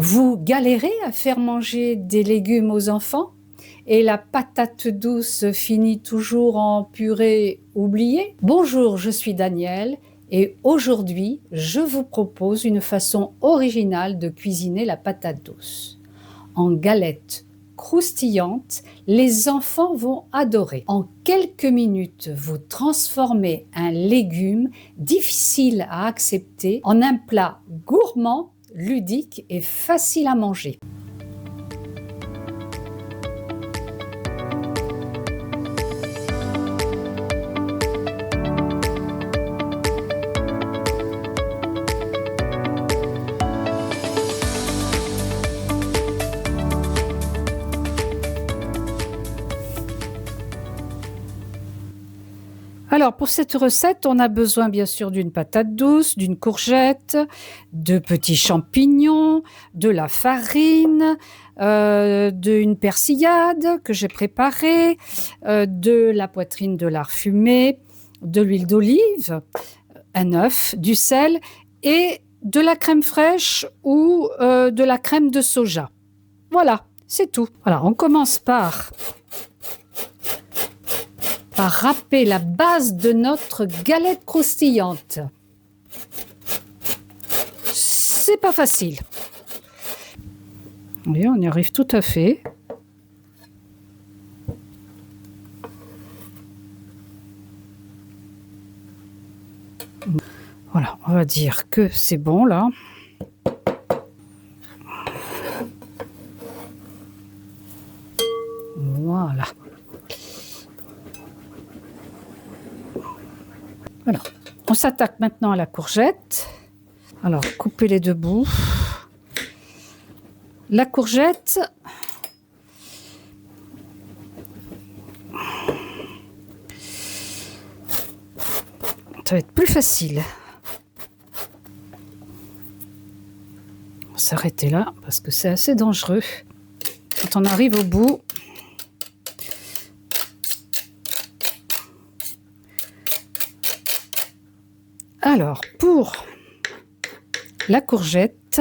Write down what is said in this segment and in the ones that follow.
Vous galérez à faire manger des légumes aux enfants et la patate douce finit toujours en purée oubliée? Bonjour, je suis Danielle et aujourd'hui, je vous propose une façon originale de cuisiner la patate douce. En galette croustillante, les enfants vont adorer. En quelques minutes, vous transformez un légume difficile à accepter en un plat gourmand, ludique et facile à manger. Alors pour cette recette, on a besoin bien sûr d'une patate douce, d'une courgette, de petits champignons, de la farine, d'une persillade que j'ai préparée, de la poitrine de lard fumé, de l'huile d'olive, un œuf, du sel et de la crème fraîche ou de la crème de soja. Voilà, c'est tout. Voilà, on commence par râper la base de notre galette croustillante. C'est pas facile. Oui, on y arrive tout à fait. Voilà, on va dire que c'est bon là. Voilà. Voilà. On s'attaque maintenant à la courgette. Alors, coupez les deux bouts. La courgette, ça va être plus facile. On va s'arrêter là parce que c'est assez dangereux. Quand on arrive au bout, alors, pour la courgette,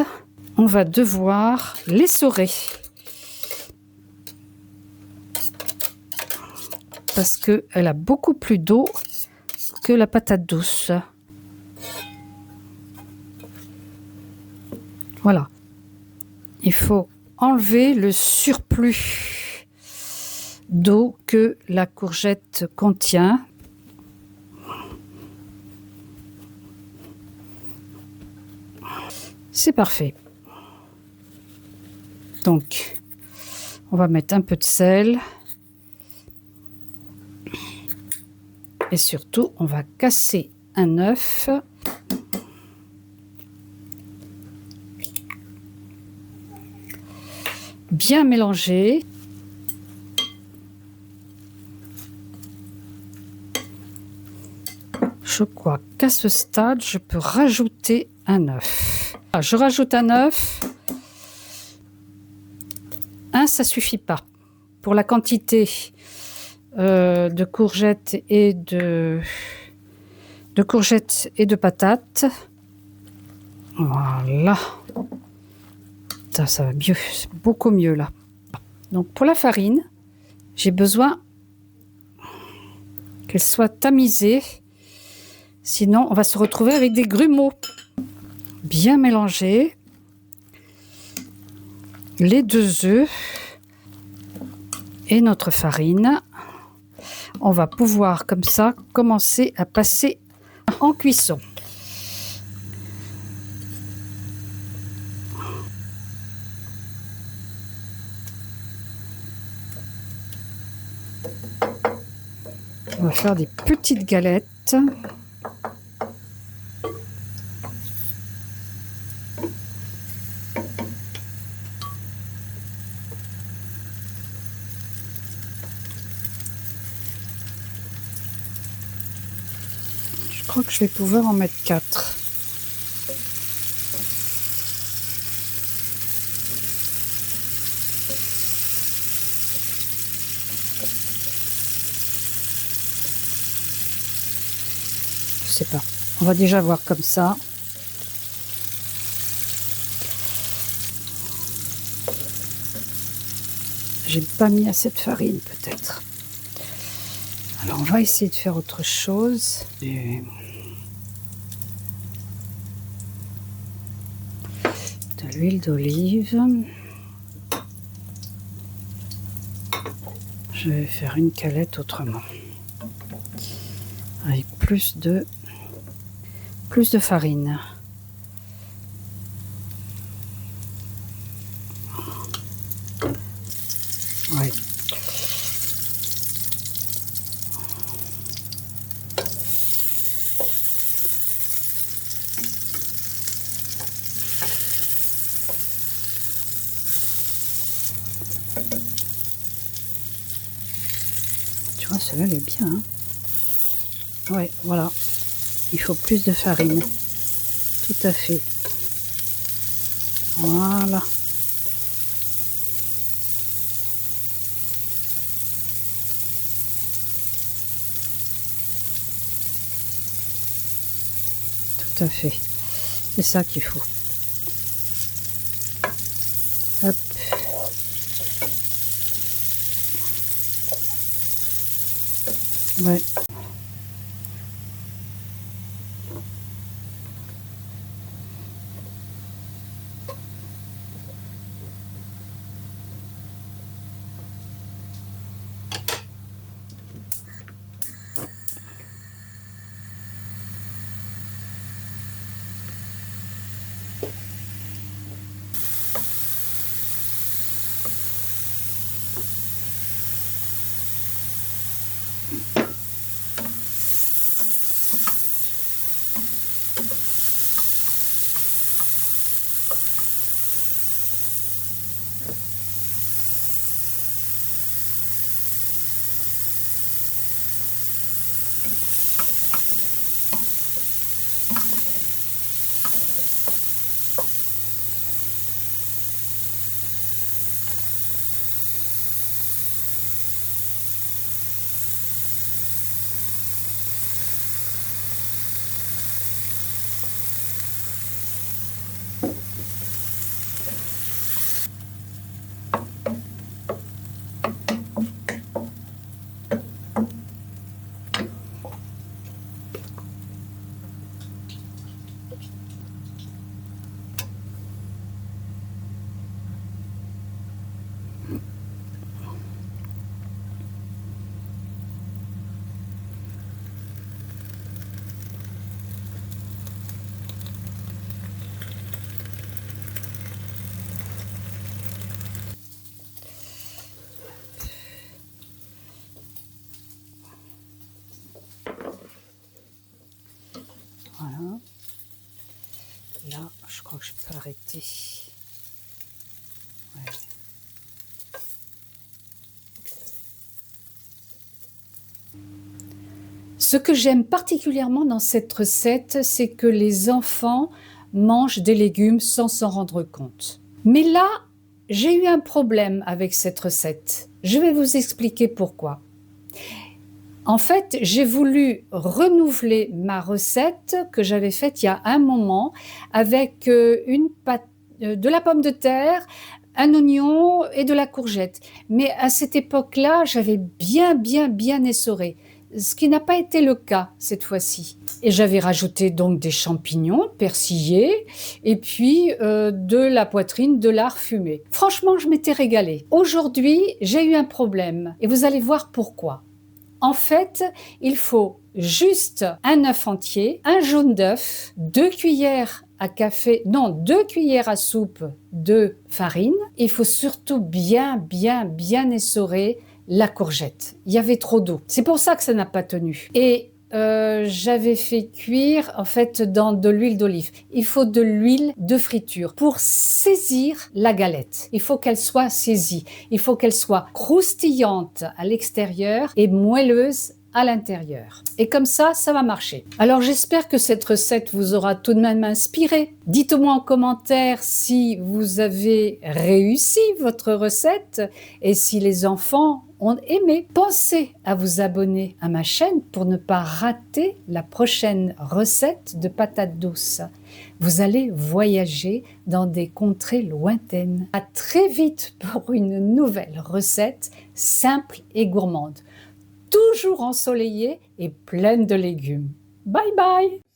on va devoir l'essorer parce qu'elle a beaucoup plus d'eau que la patate douce. Voilà. Il faut enlever le surplus d'eau que la courgette contient. C'est parfait. Donc, on va mettre un peu de sel. Et surtout, on va casser un œuf. Bien mélanger. Je crois qu'à ce stade, je peux rajouter un œuf. Je rajoute un œuf. Un, ça suffit pas. Pour la quantité de courgettes et de courgettes et de patates. Voilà. Ça va mieux, c'est beaucoup mieux là. Donc pour la farine, j'ai besoin qu'elle soit tamisée. Sinon, on va se retrouver avec des grumeaux. Bien mélanger les 2 œufs et notre farine. On va pouvoir comme ça commencer à passer en cuisson. On va faire des petites galettes. Je crois que je vais pouvoir en mettre 4. Je sais pas. On va déjà voir comme ça. j'ai pas mis assez de farine peut-être. Alors on va essayer de faire autre chose. De l'huile d'olive. Je vais faire une galette autrement. Avec plus de farine. Ouais. Tu vois, celle-là, elle est bien. Hein, ouais, voilà. Il faut plus de farine. Tout à fait. Voilà. Tout à fait. C'est ça qu'il faut. Hop. Ouais. Voilà. Là, je crois que je peux arrêter. Ouais. Ce que j'aime particulièrement dans cette recette, c'est que les enfants mangent des légumes sans s'en rendre compte. Mais là, j'ai eu un problème avec cette recette. Je vais vous expliquer pourquoi. En fait, j'ai voulu renouveler ma recette que j'avais faite il y a un moment avec de la pomme de terre, un oignon et de la courgette. Mais à cette époque-là, j'avais bien essoré, ce qui n'a pas été le cas cette fois-ci. Et j'avais rajouté donc des champignons persillés et puis de la poitrine de lard fumé. Franchement, je m'étais régalée. Aujourd'hui, j'ai eu un problème et vous allez voir pourquoi. En fait, il faut juste un œuf entier, un jaune d'œuf, 2 cuillères à soupe de farine. Il faut surtout bien essorer la courgette. Il y avait trop d'eau. C'est pour ça que ça n'a pas tenu. Et j'avais fait cuire en fait dans de l'huile d'olive. Il faut de l'huile de friture pour saisir la galette. Il faut qu'elle soit saisie. Il faut qu'elle soit croustillante à l'extérieur et moelleuse à l'intérieur. Et comme ça va marcher. Alors j'espère que cette recette vous aura tout de même inspiré. Dites-moi en commentaire si vous avez réussi votre recette et si les enfants ont aimé. Pensez à vous abonner à ma chaîne pour ne pas rater la prochaine recette de patates douces. vous allez voyager dans des contrées lointaines. À très vite pour une nouvelle recette simple et gourmande, toujours ensoleillée et pleine de légumes. Bye bye!